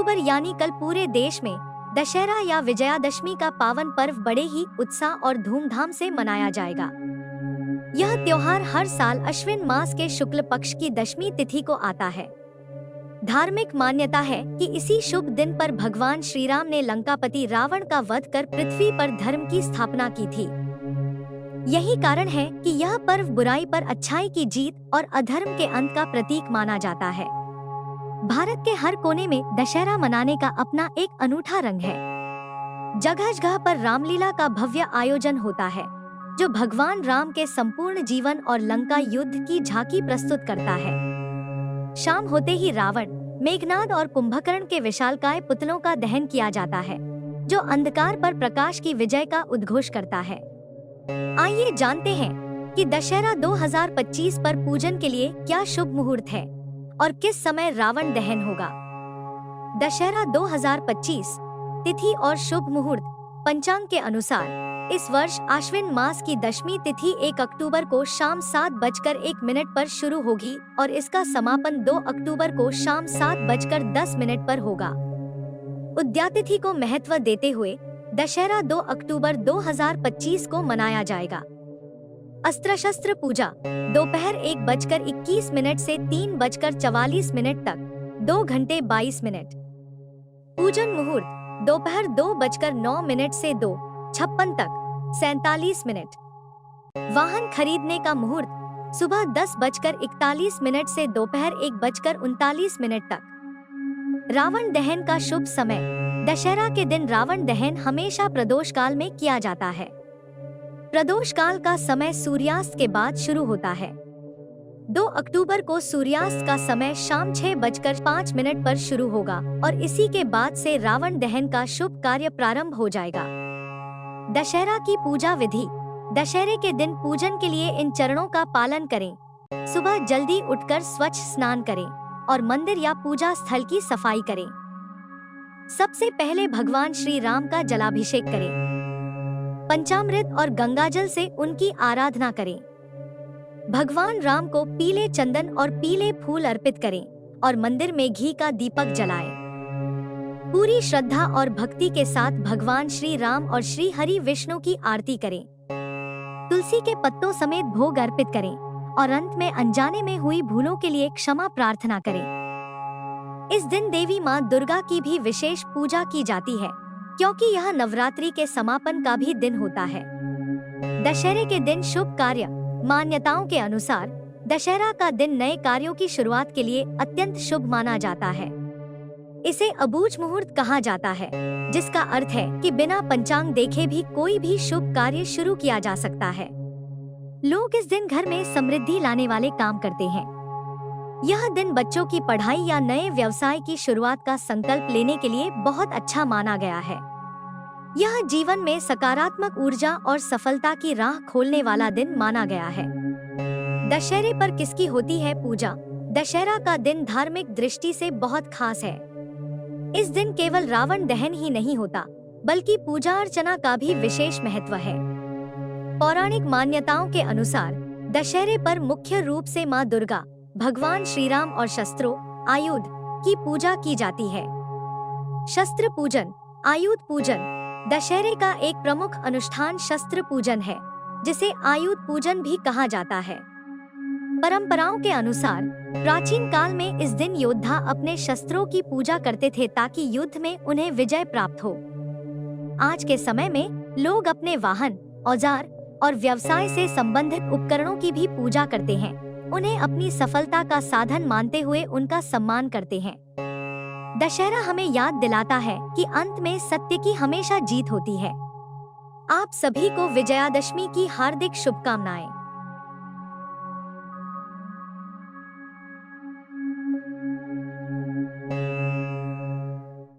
अक्टूबर यानी कल पूरे देश में दशहरा या विजयादशमी का पावन पर्व बड़े ही उत्साह और धूमधाम से मनाया जाएगा। यह त्योहार हर साल अश्विन मास के शुक्ल पक्ष की दशमी तिथि को आता है। धार्मिक मान्यता है कि इसी शुभ दिन पर भगवान श्री राम ने लंकापति रावण का वध कर पृथ्वी पर धर्म की स्थापना की थी। यही कारण है कि यह पर्व बुराई पर अच्छाई की जीत और अधर्म के अंत का प्रतीक माना जाता है। भारत के हर कोने में दशहरा मनाने का अपना एक अनूठा रंग है। जगह जगह पर रामलीला का भव्य आयोजन होता है, जो भगवान राम के संपूर्ण जीवन और लंका युद्ध की झांकी प्रस्तुत करता है। शाम होते ही रावण, मेघनाद और कुंभकर्ण के विशालकाय पुतलों का दहन किया जाता है, जो अंधकार पर प्रकाश की विजय का उद्घोष करता है। आइए जानते हैं कि दशहरा 2025 पर पूजन के लिए क्या शुभ मुहूर्त है और किस समय रावण दहन होगा। दशहरा 2025 तिथि और शुभ मुहूर्त। पंचांग के अनुसार इस वर्ष आश्विन मास की दशमी तिथि 1 अक्टूबर को शाम 7:01 पर शुरू होगी और इसका समापन 2 अक्टूबर को शाम 7:10 पर होगा। उद्यातिथि को महत्व देते हुए दशहरा 2 अक्टूबर 2025 को मनाया जाएगा। अस्त्र शस्त्र पूजा दोपहर 1:21 से 3:44 तक 2 घंटे 22 मिनट। पूजन मुहूर्त दोपहर 2:09 से 2:56 तक 47 मिनट। वाहन खरीदने का मुहूर्त सुबह 10:41 से दोपहर 1:39 तक। रावण दहन का शुभ समय। दशहरा के दिन रावण दहन हमेशा प्रदोष काल में किया जाता है। प्रदोष काल का समय सूर्यास्त के बाद शुरू होता है। 2 अक्टूबर को सूर्यास्त का समय शाम 6:05 पर शुरू होगा और इसी के बाद से रावण दहन का शुभ कार्य प्रारंभ हो जाएगा। दशहरा की पूजा विधि। दशहरे के दिन पूजन के लिए इन चरणों का पालन करें। सुबह जल्दी उठकर स्वच्छ स्नान करें और मंदिर या पूजा स्थल की सफाई करें। सबसे पहले भगवान श्री राम का जलाभिषेक करें। पंचामृत और गंगाजल से उनकी आराधना करें। भगवान राम को पीले चंदन और पीले फूल अर्पित करें और मंदिर में घी का दीपक जलाएं। पूरी श्रद्धा और भक्ति के साथ भगवान श्री राम और श्री हरि विष्णु की आरती करें। तुलसी के पत्तों समेत भोग अर्पित करें और अंत में अनजाने में हुई भूलों के लिए क्षमा प्रार्थना करें। इस दिन देवी मां दुर्गा की भी विशेष पूजा की जाती है, क्योंकि यह नवरात्रि के समापन का भी दिन होता है। दशहरे के दिन शुभ कार्य। मान्यताओं के अनुसार दशहरा का दिन नए कार्यों की शुरुआत के लिए अत्यंत शुभ माना जाता है। इसे अबूझ मुहूर्त कहा जाता है, जिसका अर्थ है कि बिना पंचांग देखे भी कोई भी शुभ कार्य शुरू किया जा सकता है। लोग इस दिन घर में समृद्धि लाने वाले काम करते हैं। यह दिन बच्चों की पढ़ाई या नए व्यवसाय की शुरुआत का संकल्प लेने के लिए बहुत अच्छा माना गया है। यह जीवन में सकारात्मक ऊर्जा और सफलता की राह खोलने वाला दिन माना गया है। दशहरे पर किसकी होती है पूजा। दशहरा का दिन धार्मिक दृष्टि से बहुत खास है। इस दिन केवल रावण दहन ही नहीं होता, बल्कि पूजा अर्चना का भी विशेष महत्व है। पौराणिक मान्यताओं के अनुसार दशहरे पर मुख्य रूप से मां दुर्गा, भगवान श्री राम और शस्त्रों, आयुध की पूजा की जाती है। शस्त्र पूजन, आयुध पूजन। दशहरे का एक प्रमुख अनुष्ठान शस्त्र पूजन है, जिसे आयुध पूजन भी कहा जाता है। परंपराओं के अनुसार प्राचीन काल में इस दिन योद्धा अपने शस्त्रों की पूजा करते थे ताकि युद्ध में उन्हें विजय प्राप्त हो। आज के समय में लोग अपने वाहन, औजार और व्यवसाय से संबंधित उपकरणों की भी पूजा करते हैं। उन्हें अपनी सफलता का साधन मानते हुए उनका सम्मान करते हैं। दशहरा हमें याद दिलाता है कि अंत में सत्य की हमेशा जीत होती है। आप सभी को विजयादशमी की हार्दिक शुभकामनाएं।